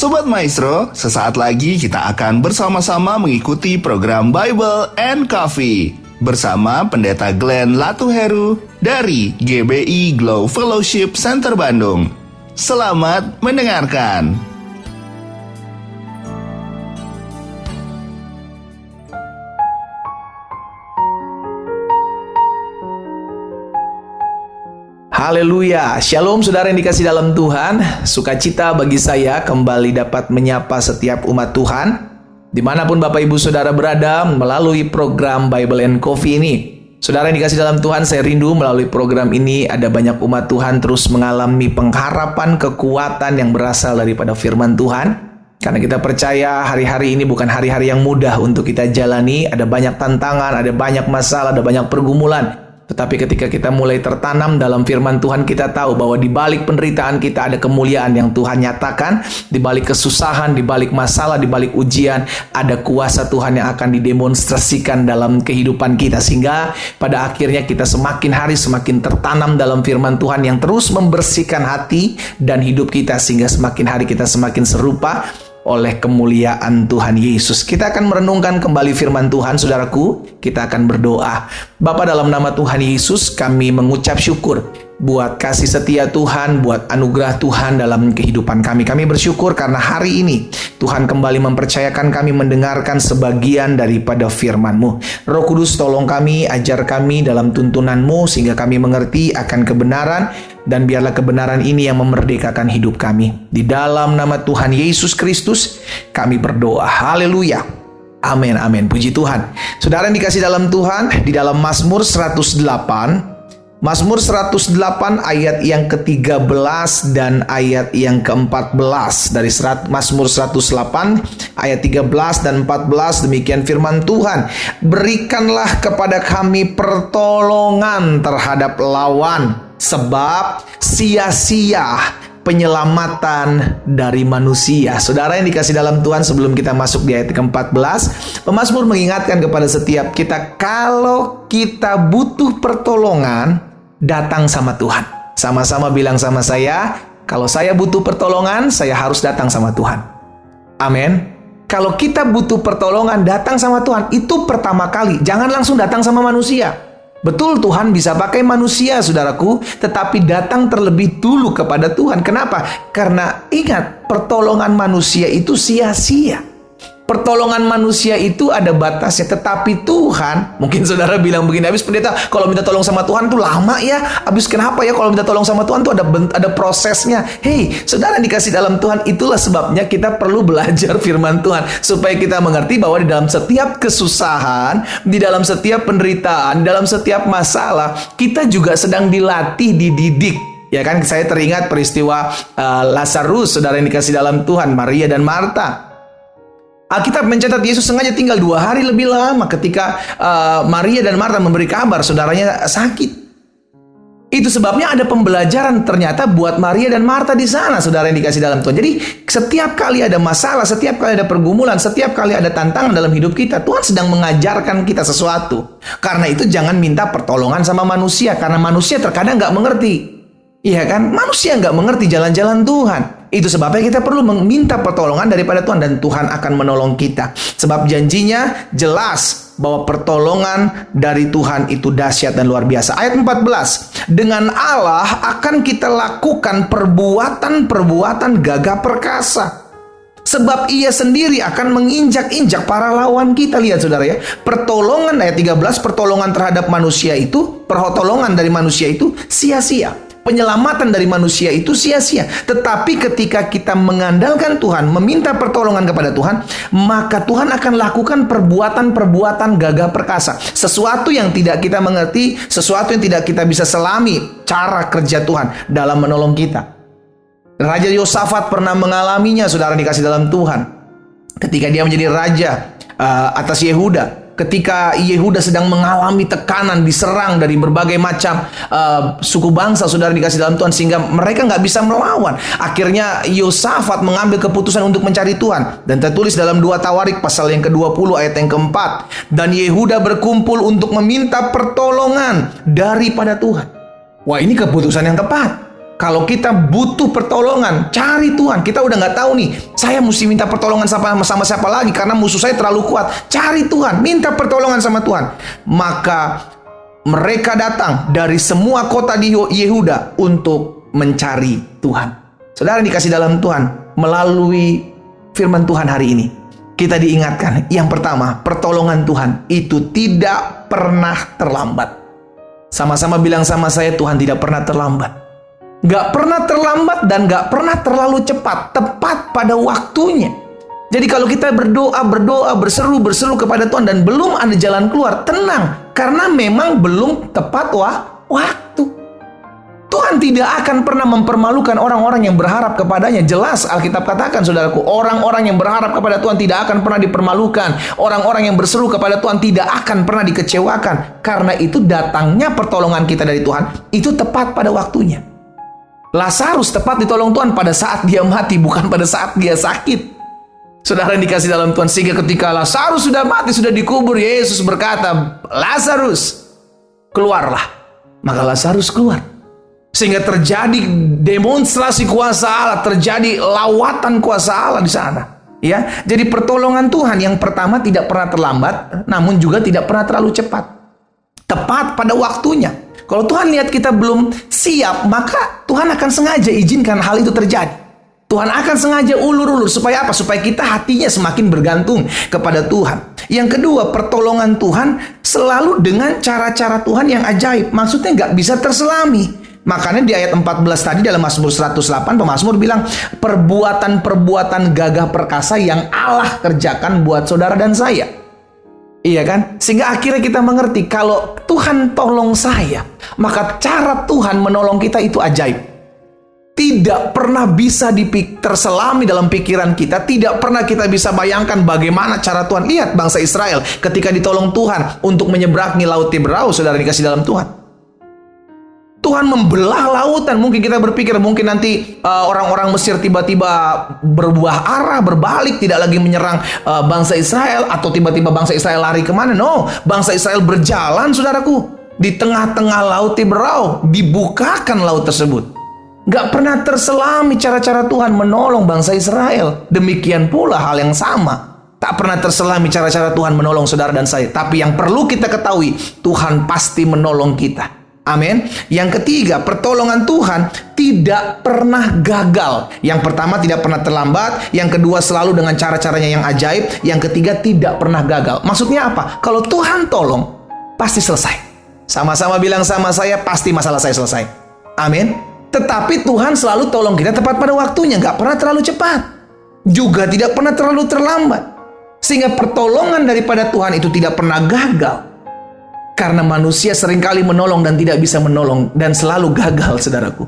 Sobat Maestro, sesaat lagi kita akan bersama-sama mengikuti program Bible and Coffee bersama Pendeta Glenn Latuheru dari GBI Glow Fellowship Center Bandung. Selamat mendengarkan. Haleluya, shalom saudara yang dikasih dalam Tuhan. Sukacita bagi saya kembali dapat menyapa setiap umat Tuhan dimanapun Bapak Ibu Saudara berada melalui program Bible and Coffee ini. Saudara yang dikasih dalam Tuhan, saya rindu melalui program ini ada banyak umat Tuhan terus mengalami pengharapan, kekuatan yang berasal daripada firman Tuhan. Karena kita percaya hari-hari ini bukan hari-hari yang mudah untuk kita jalani. Ada banyak tantangan, ada banyak masalah, ada banyak pergumulan. Tetapi ketika kita mulai tertanam dalam firman Tuhan, kita tahu bahwa di balik penderitaan kita ada kemuliaan yang Tuhan nyatakan. Di balik kesusahan, di balik masalah, di balik ujian, ada kuasa Tuhan yang akan didemonstrasikan dalam kehidupan kita. Sehingga pada akhirnya kita semakin hari semakin tertanam dalam firman Tuhan yang terus membersihkan hati dan hidup kita. Sehingga semakin hari kita semakin serupa oleh kemuliaan Tuhan Yesus. Kita akan merenungkan kembali firman Tuhan, saudaraku. Kita akan berdoa. Bapa, dalam nama Tuhan Yesus, kami mengucap syukur buat kasih setia Tuhan, buat anugerah Tuhan dalam kehidupan kami. Kami bersyukur karena hari ini Tuhan kembali mempercayakan kami mendengarkan sebagian daripada firman-Mu. Roh Kudus, tolong kami, ajar kami dalam tuntunan-Mu sehingga kami mengerti akan kebenaran, dan biarlah kebenaran ini yang memerdekakan hidup kami. Di dalam nama Tuhan Yesus Kristus kami berdoa. Haleluya. Amin, amin. Puji Tuhan. Saudara yang dikasih dalam Tuhan, di dalam Mazmur 108 ayat yang ke-13 dan ayat yang ke-14. Dari Mazmur 108 ayat 13 dan 14, demikian firman Tuhan. Berikanlah kepada kami pertolongan terhadap lawan, sebab sia-sia penyelamatan dari manusia. Saudara yang dikasih dalam Tuhan, sebelum kita masuk di ayat ke-14, pemazmur mengingatkan kepada setiap kita, kalau kita butuh pertolongan, datang sama Tuhan. Sama-sama bilang sama saya, kalau saya butuh pertolongan, saya harus datang sama Tuhan. Amin. Kalau kita butuh pertolongan, datang sama Tuhan. Itu pertama kali. Jangan langsung datang sama manusia. Betul, Tuhan bisa pakai manusia, saudaraku, tetapi datang terlebih dulu kepada Tuhan. Kenapa? Karena ingat, pertolongan manusia itu sia-sia. Pertolongan manusia itu ada batasnya, tetapi Tuhan, mungkin saudara bilang begini, habis pendeta, kalau minta tolong sama Tuhan tuh lama ya. Habis kenapa ya kalau minta tolong sama Tuhan tuh ada prosesnya. Hei, saudara yang dikasih dalam Tuhan, itulah sebabnya kita perlu belajar firman Tuhan supaya kita mengerti bahwa di dalam setiap kesusahan, di dalam setiap penderitaan, di dalam setiap masalah, kita juga sedang dilatih, dididik. Ya kan, saya teringat peristiwa Lazarus, saudara yang dikasih dalam Tuhan, Maria dan Marta. Alkitab mencatat Yesus sengaja tinggal 2 hari lebih lama ketika Maria dan Marta memberi kabar saudaranya sakit. Itu sebabnya ada pembelajaran ternyata buat Maria dan Marta di sana, saudara yang dikasih dalam Tuhan. Jadi setiap kali ada masalah, setiap kali ada pergumulan, setiap kali ada tantangan dalam hidup kita, Tuhan sedang mengajarkan kita sesuatu. Karena itu jangan minta pertolongan sama manusia, karena manusia terkadang nggak mengerti. Iya kan? Manusia nggak mengerti jalan-jalan Tuhan. Itu sebabnya kita perlu meminta pertolongan daripada Tuhan, dan Tuhan akan menolong kita. Sebab janjinya jelas bahwa pertolongan dari Tuhan itu dahsyat dan luar biasa. Ayat 14. Dengan Allah akan kita lakukan perbuatan-perbuatan gagah perkasa. Sebab ia sendiri akan menginjak-injak para lawan kita. Lihat saudara ya. Pertolongan ayat 13, pertolongan terhadap manusia itu, pertolongan dari manusia itu sia-sia. Penyelamatan dari manusia itu sia-sia. Tetapi ketika kita mengandalkan Tuhan, meminta pertolongan kepada Tuhan, maka Tuhan akan lakukan perbuatan-perbuatan gagah perkasa. Sesuatu yang tidak kita mengerti, sesuatu yang tidak kita bisa selami, cara kerja Tuhan dalam menolong kita. Raja Yosafat pernah mengalaminya, saudara dikasih dalam Tuhan. Ketika dia menjadi raja atas Yehuda. Ketika Yehuda sedang mengalami tekanan, diserang dari berbagai macam suku bangsa, saudara dikasih dalam Tuhan, sehingga mereka nggak bisa melawan. Akhirnya Yosafat mengambil keputusan untuk mencari Tuhan, dan tertulis dalam 2 Tawarik pasal yang ke-20 ayat yang ke-4. Dan Yehuda berkumpul untuk meminta pertolongan daripada Tuhan. Wah, ini keputusan yang tepat. Kalau kita butuh pertolongan, cari Tuhan. Kita udah nggak tahu nih, saya mesti minta pertolongan sama siapa lagi karena musuh saya terlalu kuat. Cari Tuhan, minta pertolongan sama Tuhan. Maka mereka datang dari semua kota di Yehuda untuk mencari Tuhan. Saudara dikasih dalam Tuhan, melalui firman Tuhan hari ini, kita diingatkan, yang pertama, pertolongan Tuhan itu tidak pernah terlambat. Sama-sama bilang sama saya, Tuhan tidak pernah terlambat. Gak pernah terlambat dan gak pernah terlalu cepat, tepat pada waktunya. Jadi kalau kita berdoa, berseru kepada Tuhan dan belum ada jalan keluar, tenang, karena memang belum tepat waktu. Tuhan tidak akan pernah mempermalukan orang-orang yang berharap kepadanya. Jelas Alkitab katakan, saudaraku, orang-orang yang berharap kepada Tuhan tidak akan pernah dipermalukan. Orang-orang yang berseru kepada Tuhan tidak akan pernah dikecewakan. Karena itu datangnya pertolongan kita dari Tuhan itu tepat pada waktunya. Lazarus tepat ditolong Tuhan pada saat dia mati, bukan pada saat dia sakit. Saudara yang dikasih dalam Tuhan, sehingga ketika Lazarus sudah mati, sudah dikubur, Yesus berkata, Lazarus, keluarlah. Maka Lazarus keluar. Sehingga terjadi demonstrasi kuasa Allah, terjadi lawatan kuasa Allah di sana. Ya, jadi pertolongan Tuhan yang pertama tidak pernah terlambat, namun juga tidak pernah terlalu cepat. Tepat pada waktunya. Kalau Tuhan lihat kita belum siap, maka Tuhan akan sengaja izinkan hal itu terjadi. Tuhan akan sengaja ulur-ulur. Supaya apa? Supaya kita hatinya semakin bergantung kepada Tuhan. Yang kedua, pertolongan Tuhan selalu dengan cara-cara Tuhan yang ajaib. Maksudnya nggak bisa terselami. Makanya di ayat 14 tadi dalam Mazmur 108, pemazmur bilang, perbuatan-perbuatan gagah perkasa yang Allah kerjakan buat saudara dan saya. Iya kan? Sehingga akhirnya kita mengerti, kalau Tuhan tolong saya, maka cara Tuhan menolong kita itu ajaib. Tidak pernah bisa terselami dalam pikiran kita. Tidak pernah kita bisa bayangkan bagaimana cara Tuhan. Lihat bangsa Israel ketika ditolong Tuhan untuk menyeberangi Laut Tiberau, saudara dikasih dalam Tuhan. Tuhan membelah lautan. Mungkin kita berpikir, mungkin nanti orang-orang Mesir tiba-tiba berubah arah, berbalik, tidak lagi menyerang bangsa Israel, atau tiba-tiba bangsa Israel lari kemana. No, bangsa Israel berjalan, saudaraku, di tengah-tengah Laut Tiberau, dibukakan laut tersebut. Gak pernah terselami cara-cara Tuhan menolong bangsa Israel. Demikian pula hal yang sama. Tak pernah terselami cara-cara Tuhan menolong saudara dan saya. Tapi yang perlu kita ketahui, Tuhan pasti menolong kita. Amin. Yang ketiga, pertolongan Tuhan tidak pernah gagal. Yang pertama, tidak pernah terlambat. Yang kedua, selalu dengan cara-caranya yang ajaib. Yang ketiga, tidak pernah gagal. Maksudnya apa? Kalau Tuhan tolong, pasti selesai. Sama-sama bilang sama saya, pasti masalah saya selesai. Amin. Tetapi Tuhan selalu tolong kita tepat pada waktunya. Gak pernah terlalu cepat. Juga tidak pernah terlalu terlambat. Sehingga pertolongan daripada Tuhan itu tidak pernah gagal. Karena manusia seringkali menolong dan tidak bisa menolong. Dan selalu gagal, saudaraku.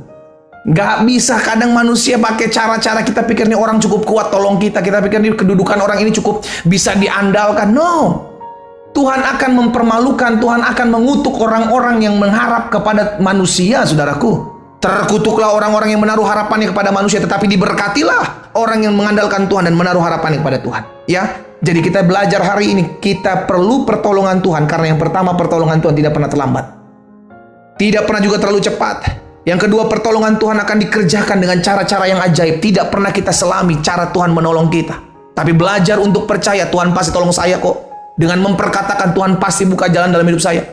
Gak bisa, kadang manusia pakai cara-cara, kita pikir nih orang cukup kuat tolong kita. Kita pikir nih kedudukan orang ini cukup bisa diandalkan. No. Tuhan akan mempermalukan, Tuhan akan mengutuk orang-orang yang mengharap kepada manusia, saudaraku. Terkutuklah orang-orang yang menaruh harapannya kepada manusia, tetapi diberkatilah orang yang mengandalkan Tuhan dan menaruh harapannya kepada Tuhan. Ya. Jadi kita belajar hari ini, kita perlu pertolongan Tuhan. Karena yang pertama, pertolongan Tuhan tidak pernah terlambat. Tidak pernah juga terlalu cepat. Yang kedua, pertolongan Tuhan akan dikerjakan dengan cara-cara yang ajaib. Tidak pernah kita selami cara Tuhan menolong kita. Tapi belajar untuk percaya, Tuhan pasti tolong saya kok. Dengan memperkatakan, Tuhan pasti buka jalan dalam hidup saya.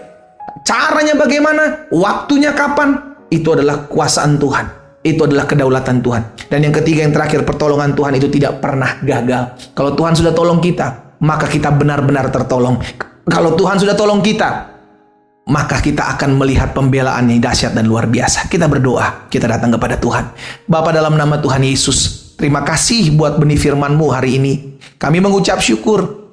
Caranya bagaimana? Waktunya kapan? Itu adalah kuasaan Tuhan. Itu adalah kedaulatan Tuhan. Dan yang ketiga, yang terakhir, pertolongan Tuhan itu tidak pernah gagal. Kalau Tuhan sudah tolong kita, maka kita benar-benar tertolong. Kalau Tuhan sudah tolong kita, maka kita akan melihat pembelaan yang dahsyat dan luar biasa. Kita berdoa, kita datang kepada Tuhan. Bapa, dalam nama Tuhan Yesus, terima kasih buat benih firman-Mu hari ini. Kami mengucap syukur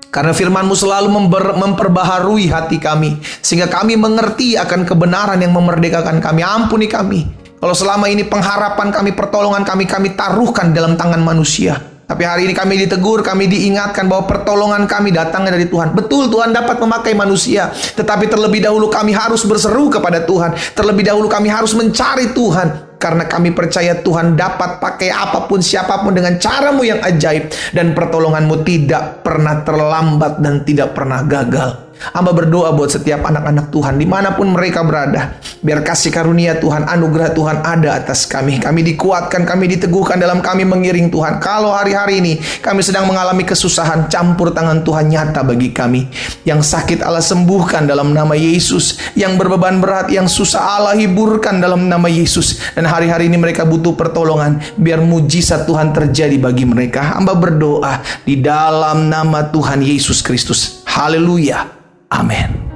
karena firman-Mu selalu memperbaharui hati kami, sehingga kami mengerti akan kebenaran yang memerdekakan kami. Ampuni kami kalau selama ini pengharapan kami, pertolongan kami taruhkan dalam tangan manusia. Tapi hari ini kami ditegur, kami diingatkan bahwa pertolongan kami datangnya dari Tuhan. Betul, Tuhan dapat memakai manusia, tetapi terlebih dahulu kami harus berseru kepada Tuhan. Terlebih dahulu kami harus mencari Tuhan. Karena kami percaya Tuhan dapat pakai apapun, siapapun dengan cara-Mu yang ajaib. Dan pertolongan-Mu tidak pernah terlambat dan tidak pernah gagal. Hamba berdoa buat setiap anak-anak Tuhan dimanapun mereka berada. Biar kasih karunia Tuhan, anugerah Tuhan ada atas kami. Kami dikuatkan, kami diteguhkan dalam kami mengiring Tuhan. Kalau hari-hari ini kami sedang mengalami kesusahan, campur tangan Tuhan nyata bagi kami. Yang sakit Allah sembuhkan dalam nama Yesus. Yang berbeban berat, yang susah Allah hiburkan dalam nama Yesus. Dan hari-hari ini mereka butuh pertolongan. Biar mujizat Tuhan terjadi bagi mereka. Hamba berdoa di dalam nama Tuhan Yesus Kristus. Haleluya. Amin.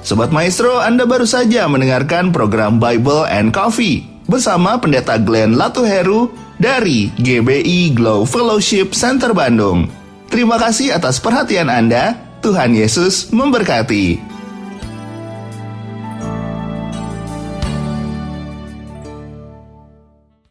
Sobat Maestro, Anda baru saja mendengarkan program Bible and Coffee bersama Pendeta Glenn Latuheru dari GBI Glow Fellowship Center Bandung. Terima kasih atas perhatian Anda. Tuhan Yesus memberkati.